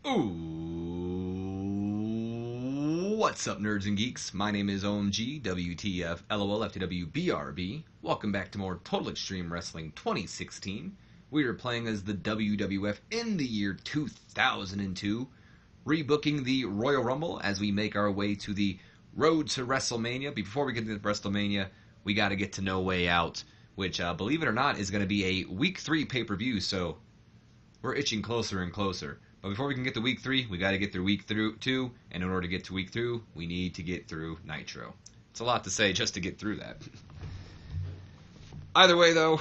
Ooh, what's up, nerds and geeks? My name is OMG, WTF, LOL, FTW, BRB. Welcome back to more Total Extreme Wrestling 2016. We are playing as the WWF in the year 2002, rebooking the Royal Rumble as we make our way to the road to WrestleMania. Before we get to WrestleMania, we got to get to No Way Out, which, believe it or not, is going to be a Week 3 pay-per-view, so we're itching closer and closer. But before we can get to Week 3, we got to get through Week 2, and in order to get to Week 2, we need to get through Nitro. It's a lot to say just to get through that. Either way, though,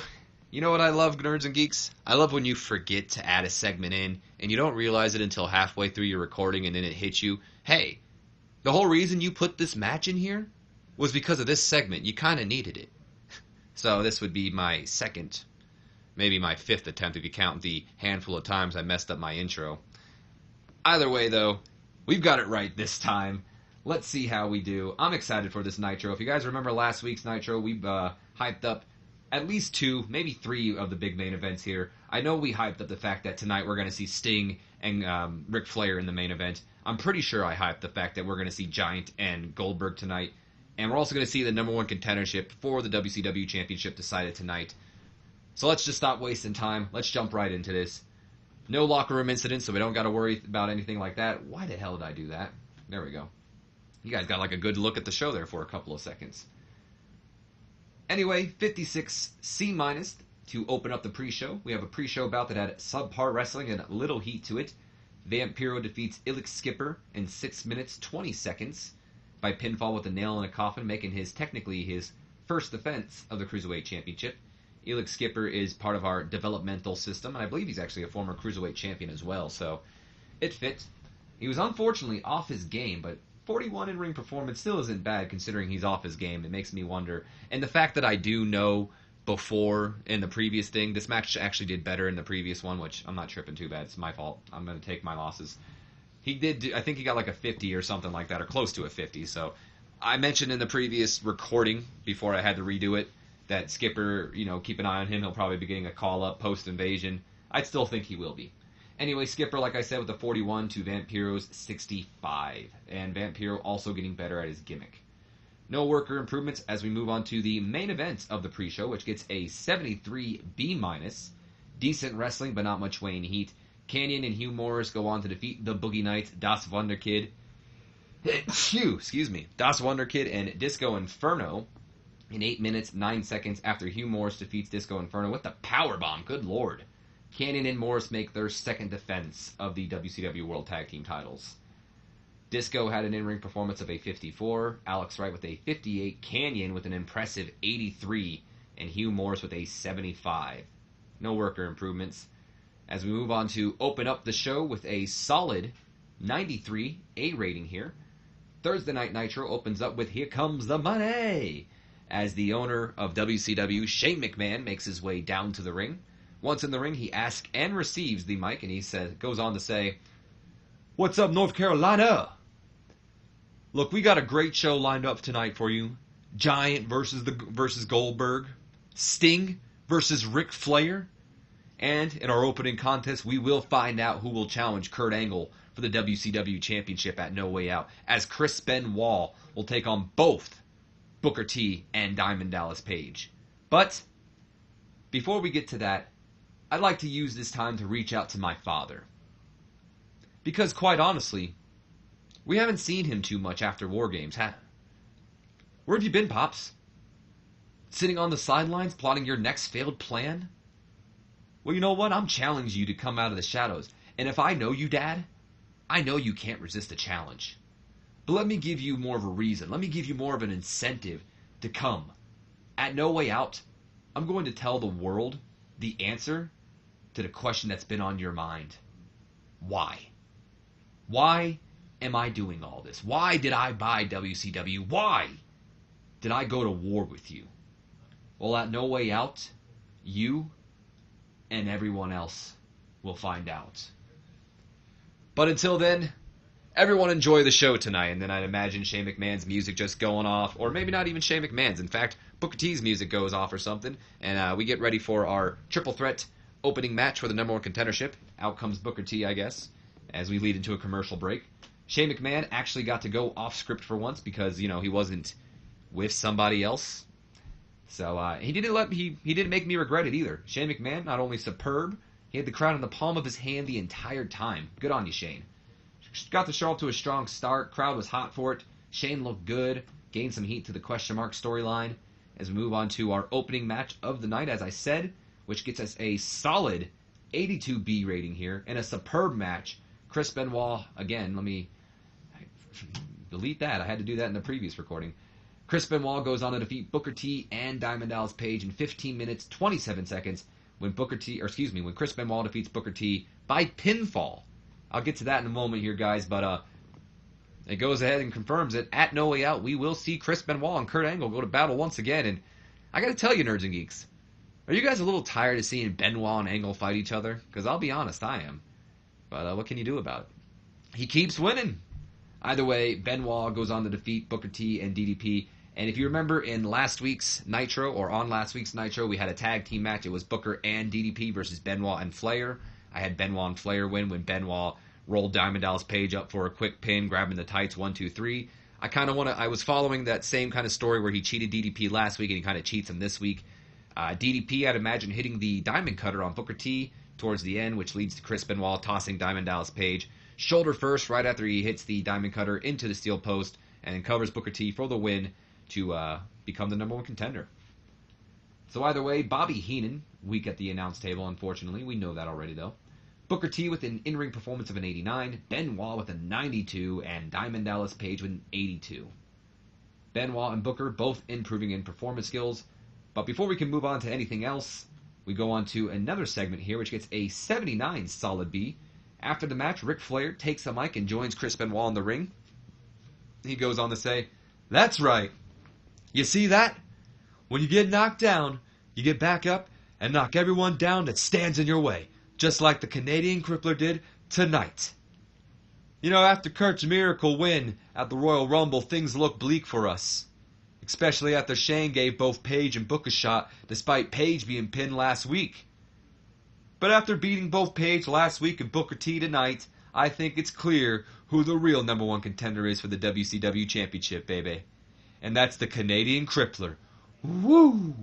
you know what I love, nerds and geeks? I love when you forget to add a segment in, and you don't realize it until halfway through your recording, and then it hits you. Hey, the whole reason you put this match in here was because of this segment. You kind of needed it. So this would be my second, maybe my fifth attempt if you count the handful of times I messed up my intro. Either way, though, we've got it right this time. Let's see how we do. I'm excited for this Nitro. If you guys remember last week's Nitro, we've hyped up at least 2, maybe 3 of the big main events here. I know we hyped up the fact that tonight we're going to see Sting and Ric Flair in the main event. I'm pretty sure I hyped the fact that we're going to see Giant and Goldberg tonight. And we're also going to see the number 1 contendership for the WCW Championship decided tonight. So let's just stop wasting time. Let's jump right into this. No locker room incidents, so we don't got to worry about anything like that. Why the hell did I do that? There we go. You guys got like a good look at the show there for a couple of seconds. Anyway, 56 C- to open up the pre-show. We have a pre-show bout that had subpar wrestling and little heat to it. Vampiro defeats Elix Skipper in 6 minutes 20 seconds by pinfall with a nail in a coffin, making technically his first defense of the Cruiserweight Championship. Elix Skipper is part of our developmental system, and I believe he's actually a former Cruiserweight champion as well, so it fit. He was unfortunately off his game, but 41 in-ring performance still isn't bad considering he's off his game. It makes me wonder. And the fact that I do know before in the previous thing, this match actually did better in the previous one, which I'm not tripping too bad. It's my fault. I'm going to take my losses. He did, I think he got like a 50 or something like that, or close to a 50, so I mentioned in the previous recording, before I had to redo it, that Skipper, keep an eye on him. He'll probably be getting a call-up post-invasion. I'd still think he will be. Anyway, Skipper, like I said, with a 41 to Vampiro's 65. And Vampiro also getting better at his gimmick. No worker improvements as we move on to the main event of the pre-show, which gets a 73 B-. Decent wrestling, but not much Wayne heat. Kanyon and Hugh Morris go on to defeat the Boogie Knights, Das Wunderkid. Excuse me. Das Wunderkid and Disco Inferno in 8 minutes, 9 seconds after Hugh Morris defeats Disco Inferno with the powerbomb. Good lord. Kanyon and Morris make their second defense of the WCW World Tag Team titles. Disco had an in-ring performance of a 54, Alex Wright with a 58, Kanyon with an impressive 83, and Hugh Morris with a 75. No worker improvements. As we move on to open up the show with a solid 93 A rating here. Thursday Night Nitro opens up with Here Comes the Money, as the owner of WCW, Shane McMahon, makes his way down to the ring. Once in the ring, he asks and receives the mic, and he goes on to say, "What's up, North Carolina? Look, we got a great show lined up tonight for you. Giant versus Goldberg, Sting versus Ric Flair, and in our opening contest, we will find out who will challenge Kurt Angle for the WCW Championship at No Way Out, as Chris Benoit will take on both Booker T and Diamond Dallas Page. But before we get to that, I'd like to use this time to reach out to my father. Because quite honestly, we haven't seen him too much after War Games, Where have you been, Pops? Sitting on the sidelines plotting your next failed plan? Well, you know what? I'm challenging you to come out of the shadows. And if I know you, Dad, I know you can't resist a challenge. But let me give you more of a reason. Let me give you more of an incentive to come. At No Way Out, I'm going to tell the world the answer to the question that's been on your mind. Why? Why am I doing all this? Why did I buy WCW? Why did I go to war with you? Well, at No Way Out, you and everyone else will find out. But until then, everyone enjoy the show tonight, and then I'd imagine Shane McMahon's music just going off, or maybe not even Shane McMahon's. In fact, Booker T's music goes off or something, and we get ready for our triple threat opening match for the number 1 contendership. Out comes Booker T, I guess. as we lead into a commercial break. Shane McMahon actually got to go off script for once because, he wasn't with somebody else. So he didn't make me regret it either. Shane McMahon, not only superb, he had the crowd in the palm of his hand the entire time. Good on you, Shane. Got the show up to a strong start. Crowd was hot for it. Shane looked good. Gained some heat to the question mark storyline. As we move on to our opening match of the night, as I said, which gets us a solid 82B rating here, and a superb match. Chris Benoit, again, let me delete that. I had to do that in the previous recording. Chris Benoit goes on to defeat Booker T and Diamond Dallas Page in 15 minutes, 27 seconds when Chris Benoit defeats Booker T by pinfall. I'll get to that in a moment here, guys, but it goes ahead and confirms it. At No Way Out, we will see Chris Benoit and Kurt Angle go to battle once again, and I gotta tell you, Nerds and Geeks, are you guys a little tired of seeing Benoit and Angle fight each other? Because I'll be honest, I am. But what can you do about it? He keeps winning. Either way, Benoit goes on to defeat Booker T and DDP. And if you remember in last week's Nitro, we had a tag team match. It was Booker and DDP versus Benoit and Flair. I had Benoit and Flair win when Benoit rolled Diamond Dallas Page up for a quick pin, grabbing the tights, 1, 2, 3. I was following that same kind of story where he cheated DDP last week and he kind of cheats him this week. DDP, I'd imagine, hitting the Diamond Cutter on Booker T towards the end, which leads to Chris Benoit tossing Diamond Dallas Page shoulder first right after he hits the Diamond Cutter into the steel post and then covers Booker T for the win to become the number one contender. So either way, Bobby Heenan, weak at the announce table, unfortunately. We know that already, though. Booker T with an in-ring performance of an 89, Benoit with a 92, and Diamond Dallas Page with an 82. Benoit and Booker both improving in performance skills. But before we can move on to anything else, we go on to another segment here, which gets a 79 solid B. After the match, Ric Flair takes the mic and joins Chris Benoit in the ring. He goes on to say, "That's right. You see that? When you get knocked down, you get back up and knock everyone down that stands in your way, just like the Canadian Crippler did tonight." After Kurt's miracle win at the Royal Rumble, things look bleak for us. Especially after Shane gave both Page and Book a shot, despite Page being pinned last week. But after beating both Page last week and Booker T tonight, I think it's clear who the real number one contender is for the WCW Championship, baby. And that's the Canadian Crippler. Woo!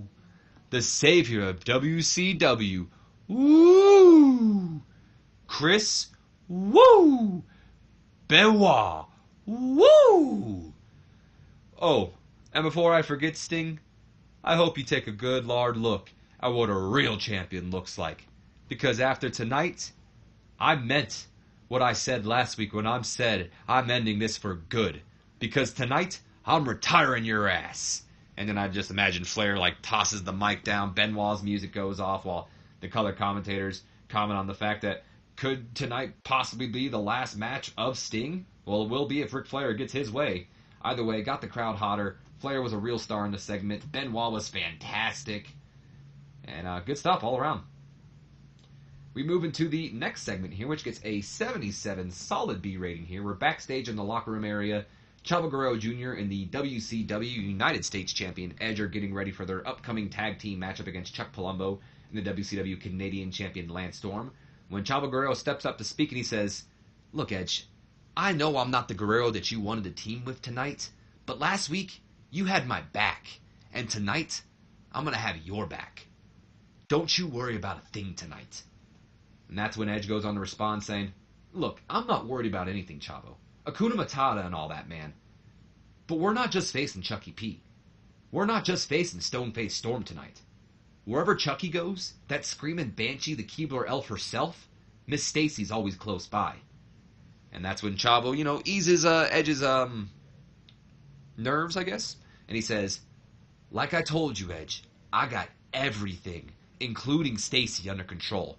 The savior of WCW. Woo! Chris, woo! Benoit, woo! Oh, and before I forget, Sting, I hope you take a good hard look at what a real champion looks like. Because after tonight, I meant what I said last week when I said I'm ending this for good. Because tonight, I'm retiring your ass. And then I just imagine Flair tosses the mic down, Benoit's music goes off while the color commentators comment on the fact that could tonight possibly be the last match of Sting? Well, it will be if Ric Flair gets his way. Either way, got the crowd hotter. Flair was a real star in the segment. Benoit was fantastic. And good stuff all around. We move into the next segment here, which gets a 77 solid B rating here. We're backstage in the locker room area. Chavo Guerrero Jr. and the WCW United States Champion Edge are getting ready for their upcoming tag team matchup against Chuck Palumbo and the WCW Canadian Champion Lance Storm. When Chavo Guerrero steps up to speak and he says, "Look, Edge, I know I'm not the Guerrero that you wanted to team with tonight, but last week you had my back, and tonight I'm going to have your back. Don't you worry about a thing tonight." And that's when Edge goes on to respond saying, "Look, I'm not worried about anything, Chavo. Hakuna Matata and all that, man. But we're not just facing Chucky P. We're not just facing Stone-Faced Storm tonight. Wherever Chucky goes, that screaming banshee, the Keebler elf herself, Miss Stacy's always close by." And that's when Chavo, eases Edge's nerves, I guess. And he says, "Like I told you, Edge, I got everything, including Stacy, under control.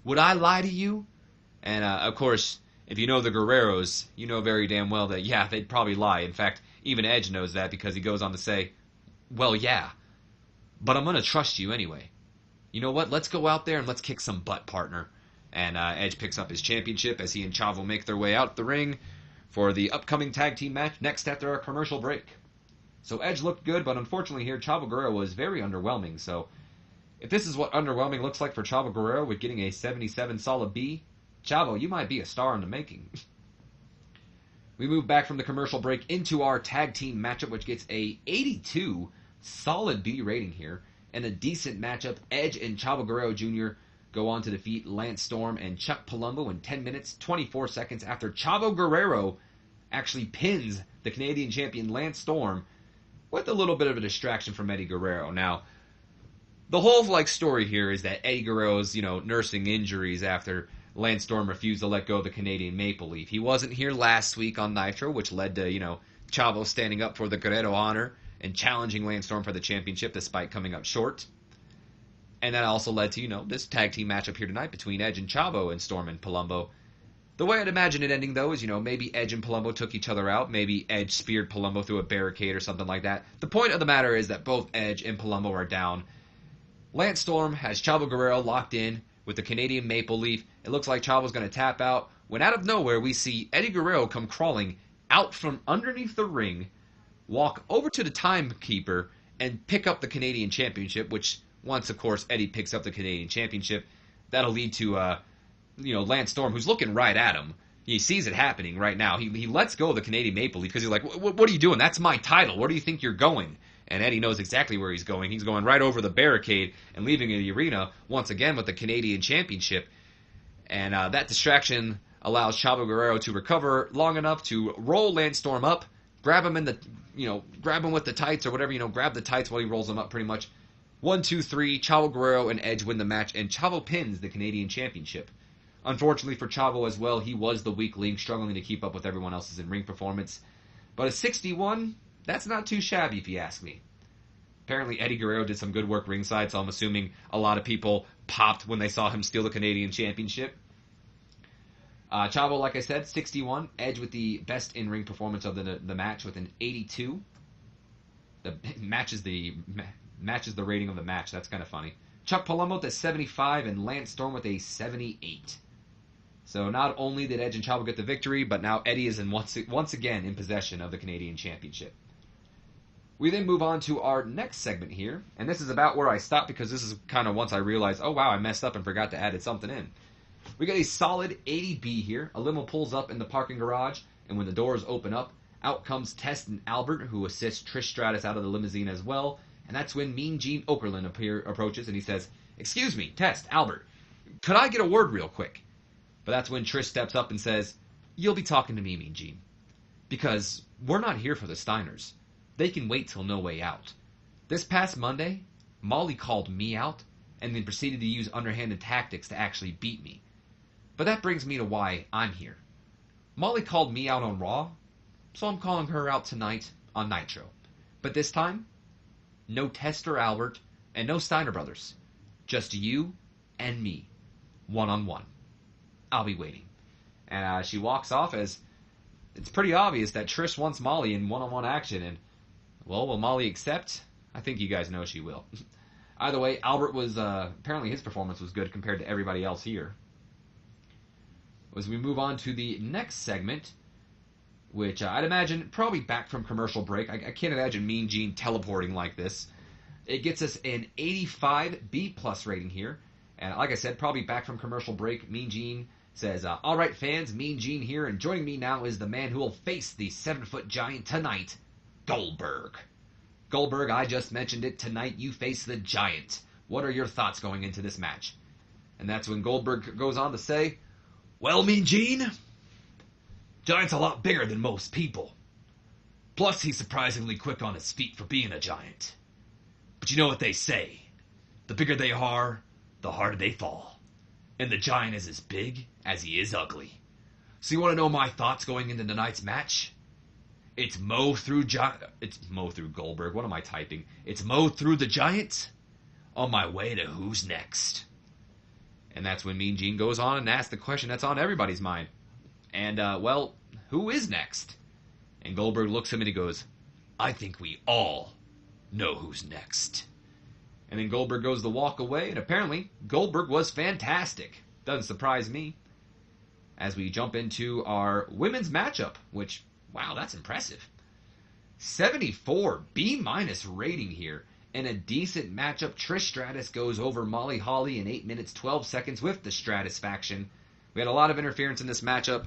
Would I lie to you?" And, of course, if you know the Guerreros, you know very damn well that, yeah, they'd probably lie. In fact, even Edge knows that because he goes on to say, "Well, yeah, but I'm going to trust you anyway. You know what? Let's go out there and let's kick some butt, partner." And Edge picks up his championship as he and Chavo make their way out the ring for the upcoming tag team match next after our commercial break. So Edge looked good, but unfortunately here, Chavo Guerrero was very underwhelming. So if this is what underwhelming looks like for Chavo Guerrero with getting a 77 solid B, Chavo, you might be a star in the making. We move back from the commercial break into our tag team matchup, which gets a 82 solid B rating here, and a decent matchup. Edge and Chavo Guerrero Jr. go on to defeat Lance Storm and Chuck Palumbo in 10 minutes, 24 seconds after Chavo Guerrero actually pins the Canadian champion Lance Storm with a little bit of a distraction from Eddie Guerrero. Now, the whole story here is that Eddie Guerrero's, nursing injuries after Lance Storm refused to let go of the Canadian Maple Leaf. He wasn't here last week on Nitro, which led to, Chavo standing up for the Guerrero honor and challenging Lance Storm for the championship despite coming up short. And that also led to, this tag team matchup here tonight between Edge and Chavo and Storm and Palumbo. The way I'd imagine it ending, though, is, maybe Edge and Palumbo took each other out. Maybe Edge speared Palumbo through a barricade or something like that. The point of the matter is that both Edge and Palumbo are down. Lance Storm has Chavo Guerrero locked in with the Canadian Maple Leaf. It looks like Chavo's going to tap out, when out of nowhere we see Eddie Guerrero come crawling out from underneath the ring, walk over to the timekeeper, and pick up the Canadian Championship, which once, of course, Eddie picks up the Canadian Championship, that'll lead to, Lance Storm, who's looking right at him. He sees it happening right now. He lets go of the Canadian Maple Leaf because he's like, what are you doing? That's my title. Where do you think you're going? And Eddie knows exactly where he's going. He's going right over the barricade and leaving the arena once again with the Canadian Championship. And that distraction allows Chavo Guerrero to recover long enough to roll Lance Storm up, grab him grab him with the tights or whatever, grab the tights while he rolls him up pretty much. 1, 2, 3, Chavo Guerrero and Edge win the match, and Chavo pins the Canadian Championship. Unfortunately for Chavo as well, he was the weak link, struggling to keep up with everyone else's in-ring performance. But a 61, that's not too shabby if you ask me. Apparently Eddie Guerrero did some good work ringside, so I'm assuming a lot of people popped when they saw him steal the Canadian Championship. Chavo, like I said, 61. Edge with the best in-ring performance of the match with an 82. The matches the rating of the match. That's kind of funny. Chuck Palumbo with a 75 and Lance Storm with a 78. So not only did Edge and Chavo get the victory, but now Eddie is once again in possession of the Canadian Championship. We then move on to our next segment here, and this is about where I stopped because this is kind of once I realized, oh wow, I messed up and forgot to add something in. We got a solid 80B here. A limo pulls up in the parking garage, and when the doors open up, out comes Test and Albert, who assists Trish Stratus out of the limousine as well. And that's when Mean Gene Okerlund approaches, and he says, "Excuse me, Test, Albert, could I get a word real quick?" But that's when Trish steps up and says, "You'll be talking to me, Mean Gene. Because we're not here for the Steiners. They can wait till No Way Out. This past Monday, Molly called me out, and then proceeded to use underhanded tactics to actually beat me. But that brings me to why I'm here. Molly called me out on Raw, so I'm calling her out tonight on Nitro. But this time, no Test or Albert, and no Steiner brothers. Just you and me, one-on-one. I'll be waiting." And she walks off as it's pretty obvious that Trish wants Molly in one-on-one action. And, well, will Molly accept? I think you guys know she will. Either way, Albert was, apparently his performance was good compared to everybody else here. As we move on to the next segment, which I'd imagine probably back from commercial break. I can't imagine Mean Gene teleporting like this. It gets us an 85 B+ rating here. And like I said, probably back from commercial break. Mean Gene says, "All right, fans, Mean Gene here, and joining me now is the man who will face the 7-foot giant tonight, Goldberg. Goldberg, I just mentioned it. Tonight you face the giant. What are your thoughts going into this match?" And that's when Goldberg goes on to say, "Well, Mean Gene, Giant's a lot bigger than most people. Plus, he's surprisingly quick on his feet for being a giant. But you know what they say. The bigger they are, the harder they fall. And the giant is as big as he is ugly. So you want to know my thoughts going into tonight's match? It's mow through Goldberg. What am I typing? It's mow through the giant on my way to who's next." And that's when Mean Gene goes on and asks the question that's on everybody's mind. And, well, who is next? And Goldberg looks at him and he goes, "I think we all know who's next." And then Goldberg goes to walk away, and apparently Goldberg was fantastic. Doesn't surprise me. As we jump into our women's matchup, which, wow, that's impressive. 74 B- rating here. In a decent matchup, Trish Stratus goes over Molly Holly in 8 minutes 12 seconds with the Stratus faction. We had a lot of interference in this matchup,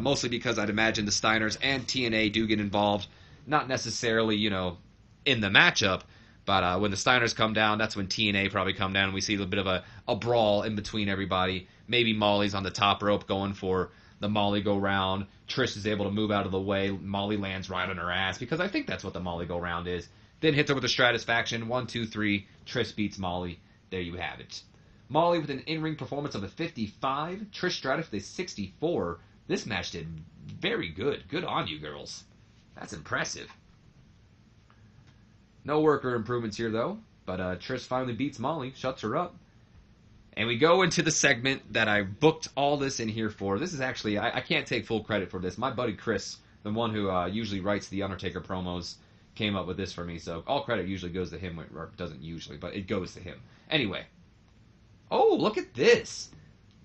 mostly because I'd imagine the Steiners and TNA do get involved, not necessarily, in the matchup, but when the Steiners come down, that's when TNA probably come down, and we see a little bit of a brawl in between everybody. Maybe Molly's on the top rope going for the Molly go round. Trish is able to move out of the way. Molly lands right on her ass, because I think that's what the Molly go round is. Then hits her with the Stratus faction. 1, 2, 3. Trish beats Molly. There you have it. Molly with an in-ring performance of a 55. Trish Stratus with a 64. This match did very good. Good on you, girls. That's impressive. No worker improvements here, though. But Trish finally beats Molly, shuts her up. And we go into the segment that I booked all this in here for. This is actually, I can't take full credit for this. My buddy Chris, the one who usually writes the Undertaker promos, came up with this for me. So all credit usually goes to him, or doesn't usually, but it goes to him. Anyway. Oh, look at this.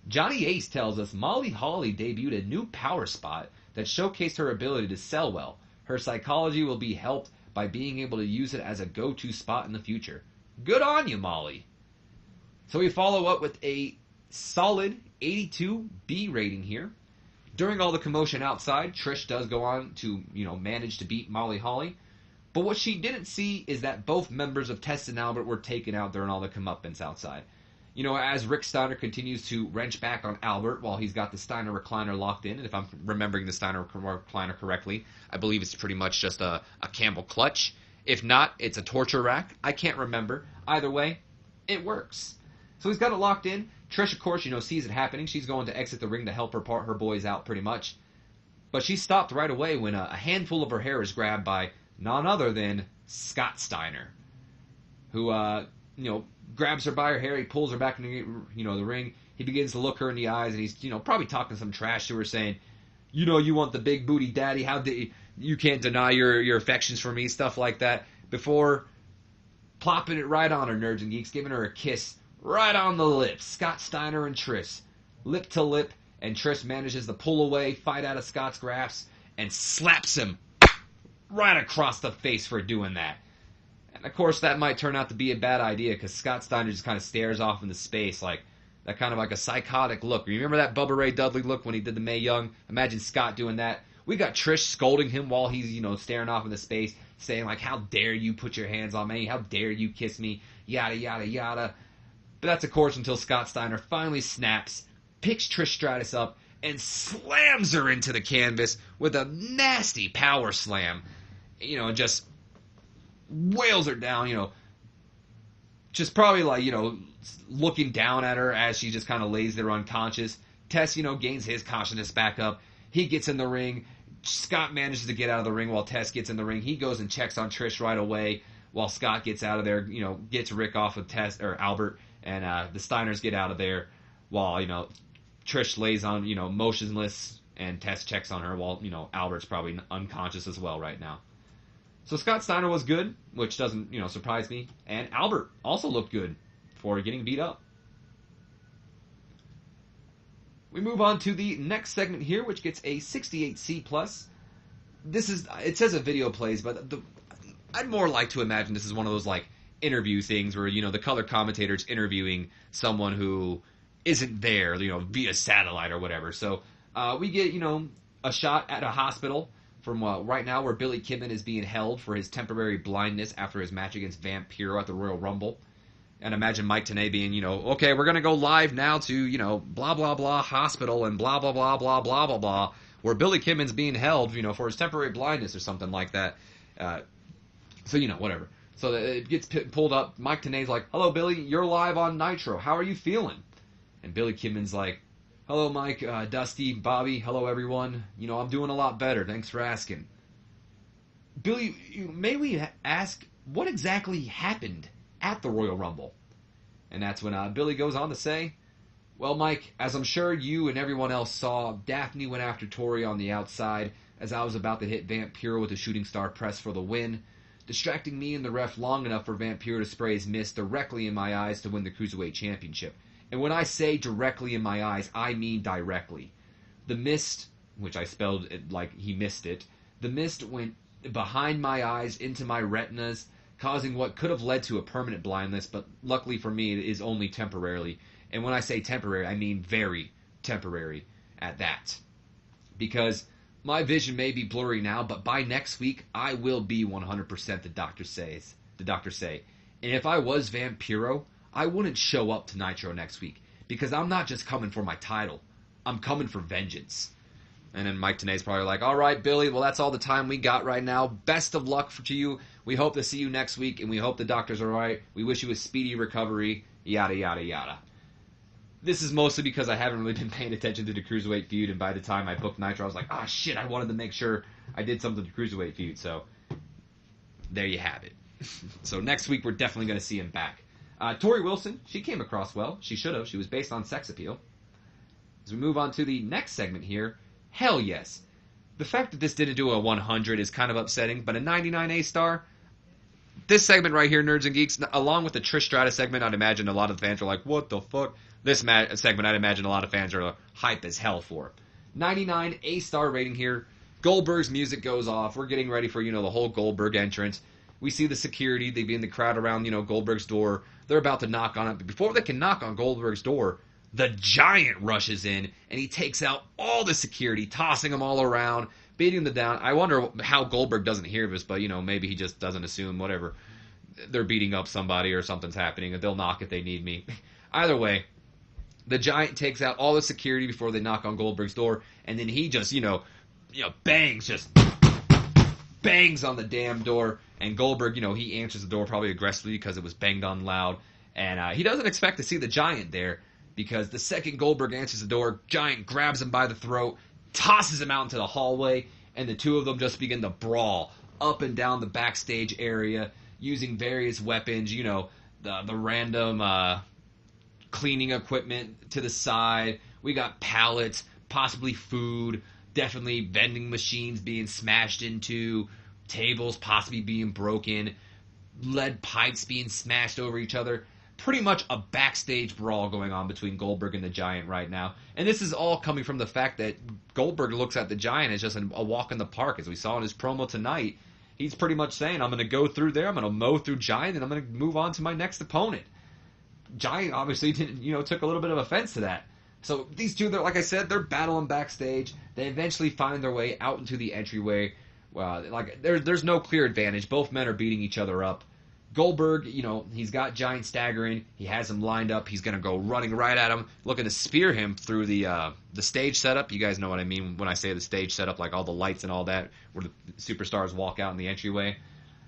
Johnny Ace tells us Molly Holly debuted a new power spot that showcased her ability to sell well. Her psychology will be helped by being able to use it as a go-to spot in the future. Good on you, Molly. So we follow up with a solid 82 B rating here. During all the commotion outside, Trish does go on to, manage to beat Molly Holly. But what she didn't see is that both members of Test and Albert were taken out during all the comeuppance outside. As Rick Steiner continues to wrench back on Albert while he's got the Steiner recliner locked in, and if I'm remembering the Steiner recliner correctly, I believe it's pretty much just a Campbell clutch. If not, it's a torture rack. I can't remember. Either way, it works. So he's got it locked in. Trish, of course, sees it happening. She's going to exit the ring to help her boys out pretty much. But she's stopped right away when a handful of her hair is grabbed by none other than Scott Steiner, who, grabs her by her hair. He pulls her back into the ring. He begins to look her in the eyes, and he's probably talking some trash to her, saying, you want the big booty daddy? How you can't deny your affections for me, stuff like that. Before plopping it right on her, nerds and geeks, giving her a kiss right on the lips. Scott Steiner and Trish, lip to lip, and Trish manages to pull away, fight out of Scott's grasp, and slaps him right across the face for doing that. And of course, that might turn out to be a bad idea, because Scott Steiner just kind of stares off into space, like that kind of like a psychotic look. Remember that Bubba Ray Dudley look when he did the Mae Young? Imagine Scott doing that. We got Trish scolding him while he's, staring off into space, saying like, how dare you put your hands on me? How dare you kiss me? Yada, yada, yada. But that's, of course, until Scott Steiner finally snaps, picks Trish Stratus up, and slams her into the canvas with a nasty power slam. Just wails her down, just probably like, looking down at her as she just kind of lays there unconscious. Tess, gains his consciousness back up. He gets in the ring. Scott manages to get out of the ring while Tess gets in the ring. He goes and checks on Trish right away while Scott gets out of there, gets Rick off of Tess, or Albert, and the Steiners get out of there while, Trish lays on, motionless, and Tess checks on her while, Albert's probably unconscious as well right now. So Scott Steiner was good, which doesn't, surprise me. And Albert also looked good for getting beat up. We move on to the next segment here, which gets a 68C+. It says a video plays, but I'd more like to imagine this is one of those, like, interview things where, the color commentator's interviewing someone who isn't there, via satellite or whatever. So we get, a shot at a hospital from right now where Billy Kidman is being held for his temporary blindness after his match against Vampiro at the Royal Rumble. And imagine Mike Tenay being, okay, we're going to go live now to, blah, blah, blah, hospital and blah, blah, blah, blah, blah, blah, blah, where Billy Kidman's being held, for his temporary blindness or something like that. So, whatever. So it gets pulled up. Mike Tenay's like, hello, Billy, you're live on Nitro. How are you feeling? And Billy Kidman's like, hello, Mike, Dusty, Bobby, hello, everyone. I'm doing a lot better. Thanks for asking. Billy, may we ask what exactly happened at the Royal Rumble? And that's when Billy goes on to say, well, Mike, as I'm sure you and everyone else saw, Daphne went after Tori on the outside as I was about to hit Vampiro with a shooting star press for the win, distracting me and the ref long enough for Vampiro to spray his mist directly in my eyes to win the Cruiserweight Championship. And when I say directly in my eyes, I mean directly. The mist, which I spelled it like he missed it, the mist went behind my eyes into my retinas, causing what could have led to a permanent blindness, but luckily for me, it is only temporarily. And when I say temporary, I mean very, temporary at that. Because my vision may be blurry now, but by next week, I will be 100% the doctor say. And if I was Vampiro, I wouldn't show up to Nitro next week. Because I'm not just coming for my title. I'm coming for vengeance. And then Mike Tenay's probably like, all right, Billy, well, that's all the time we got right now. Best of luck to you. We hope to see you next week, and we hope the doctor's all right. We wish you a speedy recovery, yada, yada, yada. This is mostly because I haven't really been paying attention to the Cruiserweight feud, and by the time I booked Nitro, I was like, ah, shit, I wanted to make sure I did something to the Cruiserweight feud. So there you have it. So next week, we're definitely going to see him back. Tori Wilson, she came across well. She should have. She was based on sex appeal. As we move on to the next segment here, hell yes. The fact that this didn't do a 100 is kind of upsetting, but a 99 A-star, this segment right here, Nerds and Geeks, along with the Trish Stratus segment, I'd imagine a lot of the fans are like, what the fuck? This segment, I'd imagine a lot of fans are hype as hell for. 99 A-star rating here. Goldberg's music goes off. We're getting ready for, the whole Goldberg entrance. We see the security. They be in the crowd around, Goldberg's door. They're about to knock on it. But before they can knock on Goldberg's door, the Giant rushes in, and he takes out all the security, tossing them all around, beating them down. I wonder how Goldberg doesn't hear this, but, maybe he just doesn't assume, whatever. They're beating up somebody or something's happening, and they'll knock if they need me. Either way, the Giant takes out all the security before they knock on Goldberg's door, and then he just, bangs on the damn door, and Goldberg, he answers the door probably aggressively because it was banged on loud, and he doesn't expect to see the Giant there, because the second Goldberg answers the door, Giant grabs him by the throat, tosses him out into the hallway, and the two of them just begin to brawl up and down the backstage area, using various weapons, the random cleaning equipment to the side. We got pallets, possibly food, definitely vending machines being smashed into, tables possibly being broken, lead pipes being smashed over each other. Pretty much a backstage brawl going on between Goldberg and the Giant right now. And this is all coming from the fact that Goldberg looks at the Giant as just a walk in the park. As we saw in his promo tonight, he's pretty much saying, I'm going to go through there, I'm going to mow through Giant, and I'm going to move on to my next opponent. Giant obviously didn't, took a little bit of offense to that. So these two, like I said, they're battling backstage. They eventually find their way out into the entryway. There's no clear advantage. Both men are beating each other up. Goldberg, he's got Giant staggering. He has him lined up. He's going to go running right at him, looking to spear him through the stage setup. You guys know what I mean when I say the stage setup, like all the lights and all that, where the superstars walk out in the entryway.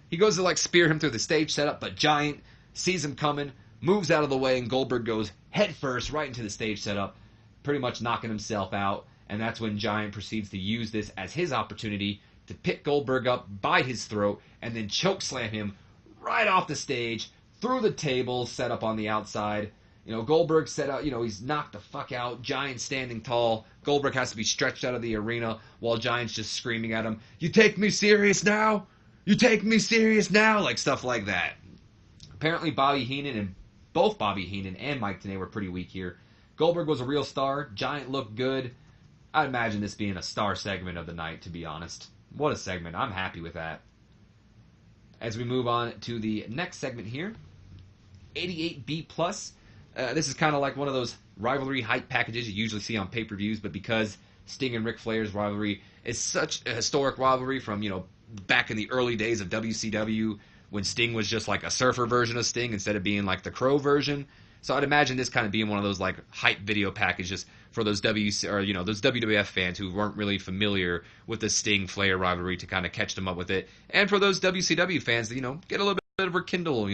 He goes to spear him through the stage setup, but Giant sees him coming, moves out of the way, and Goldberg goes head first right into the stage setup, pretty much knocking himself out. And that's when Giant proceeds to use this as his opportunity to pick Goldberg up, bite his throat, and then choke slam him right off the stage, through the tables set up on the outside. Goldberg set up, he's knocked the fuck out. Giant standing tall. Goldberg has to be stretched out of the arena while Giant's just screaming at him, "You take me serious now? You take me serious now?" Like stuff like that. Apparently both Bobby Heenan and Mike Tenay were pretty weak here. Goldberg was a real star. Giant looked good. I'd imagine this being a star segment of the night, to be honest. What a segment. I'm happy with that. As we move on to the next segment here, 88B+. This is kind of like one of those rivalry hype packages you usually see on pay-per-views, but because Sting and Ric Flair's rivalry is such a historic rivalry from, back in the early days of WCW, when Sting was just like a surfer version of Sting instead of being like the Crow version. So I'd imagine this kind of being one of those like hype video packages for those those WWF fans who weren't really familiar with the Sting Flair rivalry to kind of catch them up with it, and for those WCW fans that get a little bit of rekindle,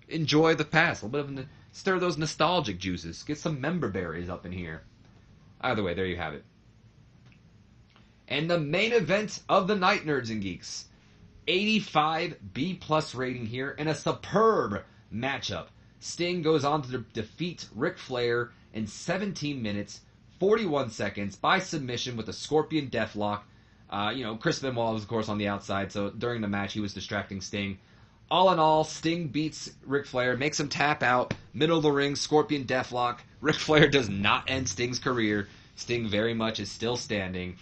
enjoy the past, a little bit of stir those nostalgic juices, get some member berries up in here. Either way, there you have it. And the main event of the night, Nerds and Geeks, 85B+ rating here, and a superb matchup. Sting goes on to defeat Ric Flair in 17 minutes, 41 seconds by submission with a Scorpion Deathlock. Chris Benoit was, of course, on the outside, so during the match he was distracting Sting. All in all, Sting beats Ric Flair, makes him tap out, middle of the ring, Scorpion Deathlock. Ric Flair does not end Sting's career. Sting very much is still standing.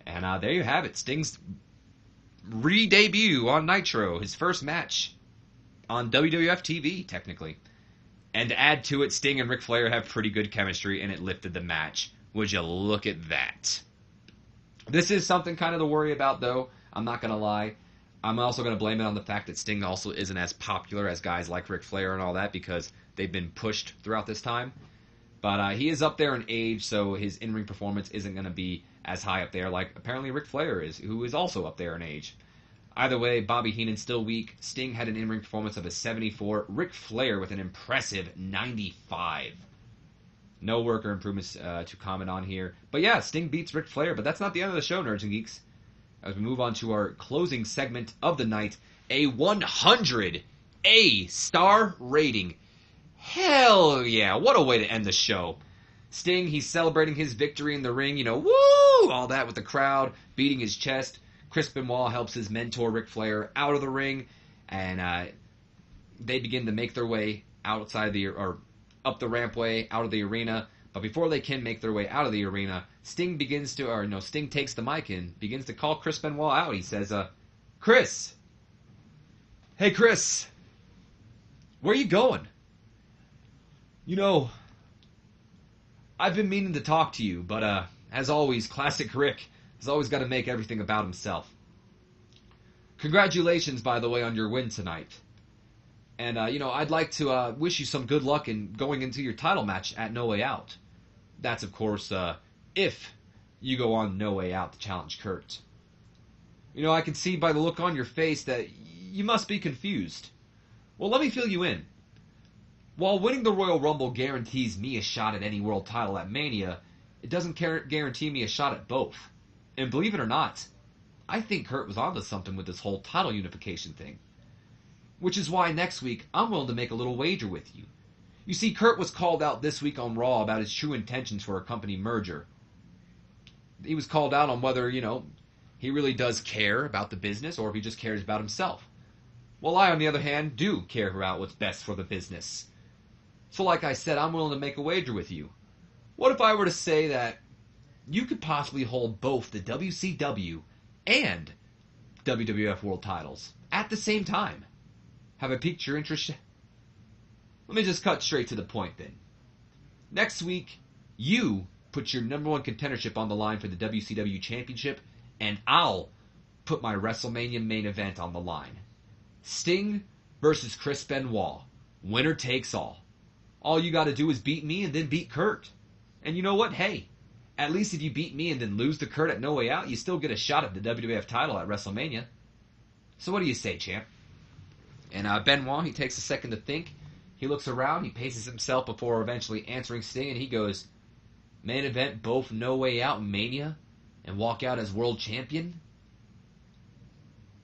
And there you have it. Sting's re-debut on Nitro, his first match on WWF TV, technically. And to add to it, Sting and Ric Flair have pretty good chemistry, and it lifted the match. Would you look at that? This is something kind of to worry about, though. I'm not going to lie. I'm also going to blame it on the fact that Sting also isn't as popular as guys like Ric Flair and all that because they've been pushed throughout this time. But he is up there in age, so his in-ring performance isn't going to be as high up there like apparently Ric Flair is, who is also up there in age. Either way, Bobby Heenan's still weak. Sting had an in-ring performance of a 74. Ric Flair with an impressive 95. No worker improvements to comment on here. But yeah, Sting beats Ric Flair, but that's not the end of the show, Nerds and Geeks. As we move on to our closing segment of the night, a 100 A-star rating. Hell yeah, what a way to end the show. Sting, he's celebrating his victory in the ring, woo! All that with the crowd, beating his chest. Chris Benoit helps his mentor Ric Flair out of the ring, and they begin to make their way up the rampway out of the arena. But before they can make their way out of the arena, Sting takes the mic and begins to call Chris Benoit out. He says, Chris! Hey, Chris! Where you going? I've been meaning to talk to you, but as always, classic Rick has always got to make everything about himself. Congratulations, by the way, on your win tonight. And, I'd like to wish you some good luck in going into your title match at No Way Out. That's, of course, if you go on No Way Out to challenge Kurt. I can see by the look on your face that you must be confused. Well, let me fill you in. While winning the Royal Rumble guarantees me a shot at any world title at Mania, it doesn't guarantee me a shot at both. And believe it or not, I think Kurt was onto something with this whole title unification thing. Which is why next week, I'm willing to make a little wager with you. You see, Kurt was called out this week on Raw about his true intentions for a company merger. He was called out on whether, he really does care about the business or if he just cares about himself. Well, I, on the other hand, do care about what's best for the business. So like I said, I'm willing to make a wager with you. What if I were to say that you could possibly hold both the WCW and WWF World titles at the same time? Have I piqued your interest? Let me just cut straight to the point then. Next week, you put your number one contendership on the line for the WCW Championship, and I'll put my WrestleMania main event on the line. Sting versus Chris Benoit. Winner takes all. All you got to do is beat me and then beat Kurt. And you know what? Hey, at least if you beat me and then lose to Kurt at No Way Out, you still get a shot at the WWF title at WrestleMania. So what do you say, champ? And Benoit, he takes a second to think. He looks around, he paces himself before eventually answering Sting, and he goes, main event both No Way Out and Mania, and walk out as world champion?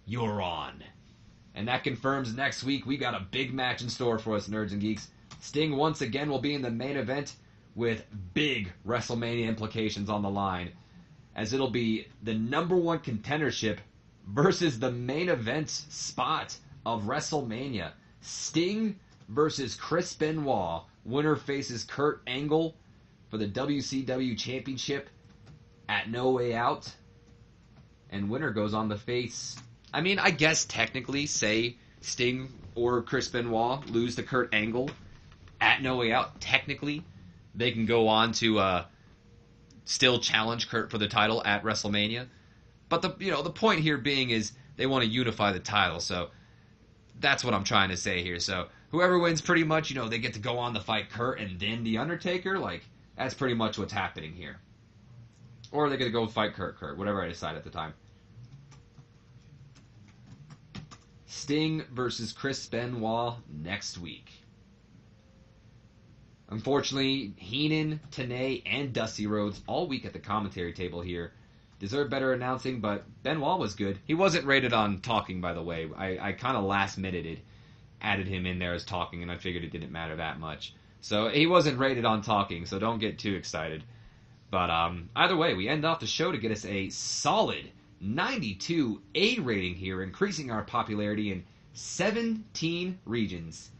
You're on. And that confirms next week we got a big match in store for us, Nerds and Geeks. Sting once again will be in the main event with big WrestleMania implications on the line, as it'll be the number one contendership versus the main event spot of WrestleMania. Sting versus Chris Benoit. Winner faces Kurt Angle for the WCW Championship at No Way Out. And winner goes on to face... I guess technically, say Sting or Chris Benoit lose to Kurt Angle at No Way Out. Technically, they can go on to still challenge Kurt for the title at WrestleMania. But the point here being is they want to unify the title. So that's what I'm trying to say here. So whoever wins, pretty much, they get to go on to fight Kurt and then The Undertaker. That's pretty much what's happening here. Or they're going to go fight Kurt, whatever I decide at the time. Sting versus Chris Benoit next week. Unfortunately, Heenan, Tenay, and Dusty Rhodes all week at the commentary table here deserve better announcing, but Benoit was good. He wasn't rated on talking, by the way. I kind of last-minuted added him in there as talking, and I figured it didn't matter that much. So he wasn't rated on talking, so don't get too excited. But either way, we end off the show to get us a solid 92 A rating here, increasing our popularity in 17 regions.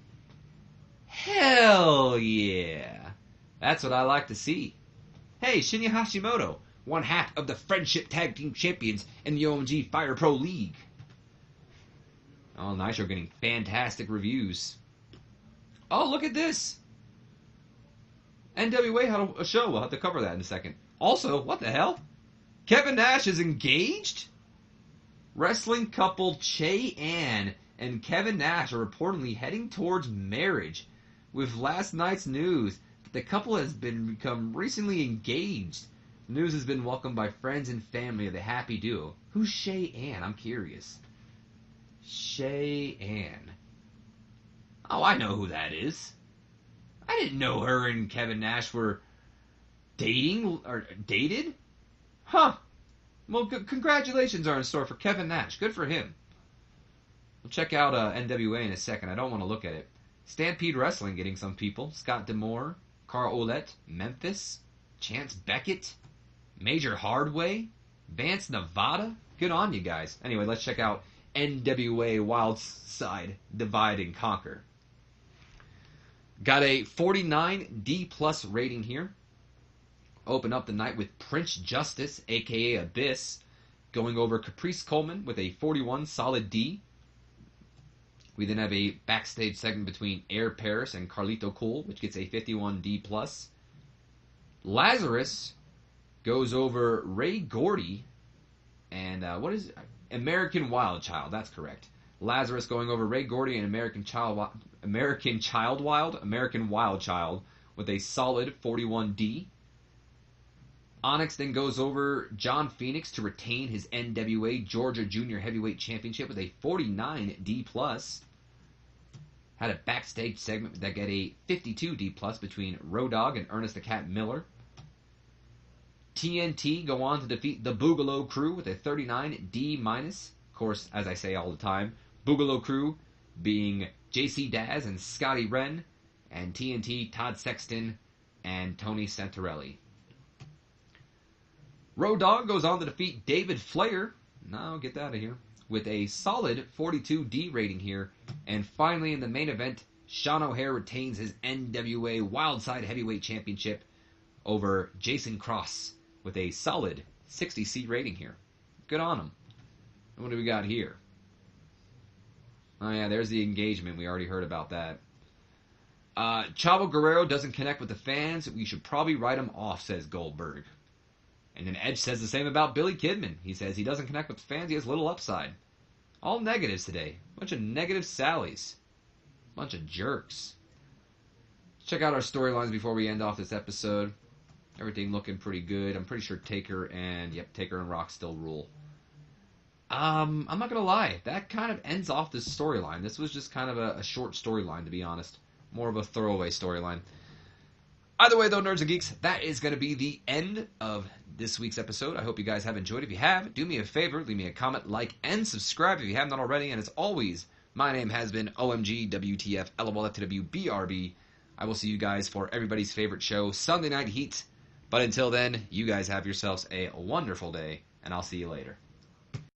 Hell yeah! That's what I like to see. Hey, Shinya Hashimoto, one half of the Friendship Tag Team Champions in the OMG Fire Pro League. Oh, Nitro getting fantastic reviews. Oh, look at this. NWA had a show. We'll have to cover that in a second. Also, what the hell? Kevin Nash is engaged? Wrestling couple Che Ann and Kevin Nash are reportedly heading towards marriage, with last night's news that the couple has become recently engaged. The news has been welcomed by friends and family of the happy duo. Who's Che Ann? I'm curious. Che Ann. Oh, I know who that is. I didn't know her and Kevin Nash were dating or dated. Huh. Well, congratulations are in store for Kevin Nash. Good for him. We'll check out NWA in a second. I don't want to look at it. Stampede Wrestling getting some people. Scott D'Amore, Carl Ouellet, Memphis, Chance Beckett, Major Hardway, Vance Nevada. Good on you guys. Anyway, let's check out NWA Wild Side Divide and Conquer. Got a 49 D+ rating here. Open up the night with Prince Justice, a.k.a. Abyss, going over Caprice Coleman with a 41 solid D. We then have a backstage segment between Air Paris and Carlito Cool, which gets a 51 D+. Lazarus goes over Ray Gordy and American Wild Child. That's correct. Lazarus going over Ray Gordy and American Wild Child with a solid 41 D. Onyx then goes over John Phoenix to retain his NWA Georgia Junior Heavyweight Championship with a 49 D+. Had a backstage segment that got a 52 D+ between Road Dogg and Ernest the Cat Miller. TNT go on to defeat the Boogaloo Crew with a 39 D-. Of course, as I say all the time, Boogaloo Crew being JC Daz and Scotty Wren, and TNT Todd Sexton and Tony Santarelli. Road Dogg goes on to defeat David Flair. No, get that out of here. With a solid 42 D rating here. And finally in the main event, Sean O'Haire retains his NWA Wildside Heavyweight Championship over Jason Cross with a solid 60 C rating here. Good on him. And what do we got here? Oh yeah, there's the engagement. We already heard about that. Chavo Guerrero doesn't connect with the fans. We should probably write him off, says Goldberg. And then Edge says the same about Billy Kidman. He says he doesn't connect with the fans. He has little upside. All negatives today. Bunch of negative Sallys. Bunch of jerks. Check out our storylines before we end off this episode. Everything looking pretty good. I'm pretty sure Taker and Rock still rule. I'm not going to lie. That kind of ends off this storyline. This was just kind of a short storyline, to be honest. More of a throwaway storyline. Either way, though, Nerds and Geeks, that is going to be the end of this week's episode. I hope you guys have enjoyed. If you have, do me a favor, leave me a comment, like, and subscribe if you have not already. And as always, my name has been OMG, WTF, LOL, FTW, BRB. I will see you guys for everybody's favorite show, Sunday Night Heat. But until then, you guys have yourselves a wonderful day, and I'll see you later.